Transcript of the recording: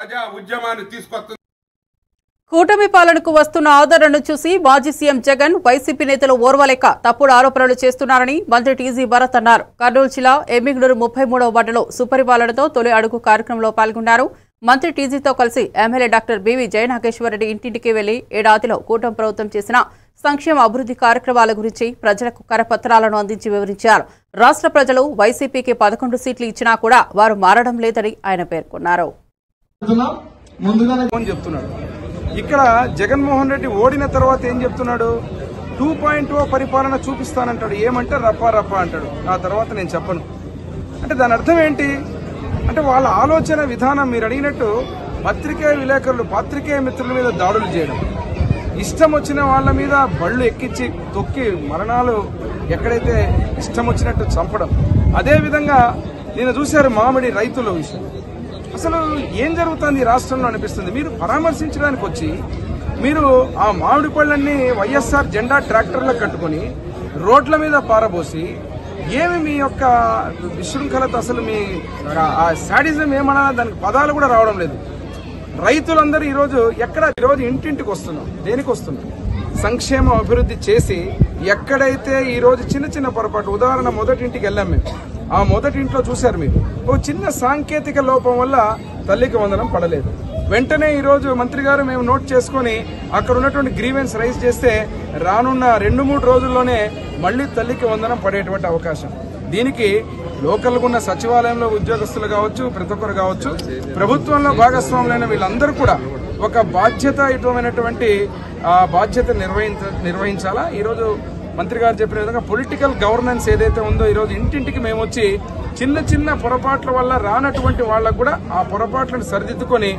ప్రజా ఉద్యమాన్ని తీసుకొస్తుంది. కూటమి పాలనకు వస్తున్న ఆదరణను చూసి మాజీ సీఎం జగన్ వైసీపీ నేతలు ఓర్వలేక తప్పుడు ఆరోపణలు చేస్తున్నారని మంత్రి టీజీ భరత్ అన్నారు. కర్నూలు జిల్లా ఎమ్మిగనూరు 33వ వార్డులో సుపరిపాలనతో తొలి అడుగు కార్యక్రమంలో పాల్గొన్నారు. మంత్రి టీజీతో కలిసి ఎమ్మెల్యే డాక్టర్ బివి జయనాగేశ్వరరెడ్డి ఇంటింటికి వెళ్లి ఏడాదిలో కూటమి ప్రభుత్వం చేసిన సంక్షేమ అభివృద్ధి కార్యక్రమాల గురించి ప్రజలకు కరపత్రాలను అందించి వివరించారు. రాష్ట్ర ప్రజలు వైసీపీకి 11 సీట్లు ఇచ్చినా కూడా వారు మారడం లేదని ఆయన పేర్కొన్నారు. ఇక్కడ జగన్మోహన్ రెడ్డి ఓడిన తర్వాత ఏం చెప్తున్నాడు? 2.0 పరిపాలన చూపిస్తానంటాడు. ఏమంటే రప్పా రప్పా అంటాడు. ఆ తర్వాత నేను చెప్పను అంటే దాని అర్థం ఏంటి అంటే వాళ్ళ ఆలోచన విధానం మీరు అడిగినట్టు పత్రికా విలేకరులు పాత్రికేయ మిత్రుల మీద దాడులు చేయడం, ఇష్టం వచ్చిన వాళ్ళ మీద బళ్ళు ఎక్కించి తొక్కి మరణాలు ఎక్కడైతే ఇష్టం వచ్చినట్టు చంపడం. అదేవిధంగా నేను చూశారు మామిడి రైతుల విషయం. అసలు ఏం జరుగుతుంది ఈ రాష్ట్రంలో అనిపిస్తుంది. మీరు పరామర్శించడానికి వచ్చి మీరు ఆ మామిడి పళ్ళన్నీ వైఎస్ఆర్ జెండా ట్రాక్టర్లకు కట్టుకుని రోడ్ల మీద పారబోసి ఏమి మీ యొక్క విశృంఖలత, అసలు మీ ఆ శాడిజం ఏమన్నా దానికి పదాలు కూడా రావడం లేదు. రైతులందరూ ఈరోజు ఈరోజు ఇంటింటికి వస్తున్నాం. దేనికి వస్తున్నాం? సంక్షేమ అభివృద్ధి చేసి ఎక్కడైతే ఈరోజు చిన్న చిన్న పొరపాటు, ఉదాహరణ మొదటింటికి వెళ్ళాం మేము. ఆ మొదటింట్లో చూశారు మీరు ఓ చిన్న సాంకేతిక లోపం వల్ల తల్లికి వందనం పడలేదు. వెంటనే ఈరోజు మంత్రి గారు మేము నోట్ చేసుకుని అక్కడ ఉన్నటువంటి గ్రీవెన్స్ రైజ్ చేస్తే రానున్న 2-3 రోజుల్లోనే మళ్లీ తల్లికి వందనం పడేటువంటి అవకాశం. దీనికి లోకల్గా ఉన్న సచివాలయంలో ఉద్యోగస్తులు కావచ్చు, ప్రతి ఒక్కరు కావచ్చు, ప్రభుత్వంలో భాగస్వాములైన వీళ్ళందరూ కూడా ఒక బాధ్యతాయుతమైనటువంటి బాధ్యత నిర్వహించాలా. ఈరోజు మంత్రి గారు చెప్పిన విధంగా పొలిటికల్ గవర్నెన్స్ ఏదైతే ఉందో ఈరోజు ఇంటింటికి మేము వచ్చి చిన్న చిన్న పొరపాట్ల వల్ల రానటువంటి వాళ్ళకు కూడా ఆ పొరపాట్లను సరిదిద్దుకొని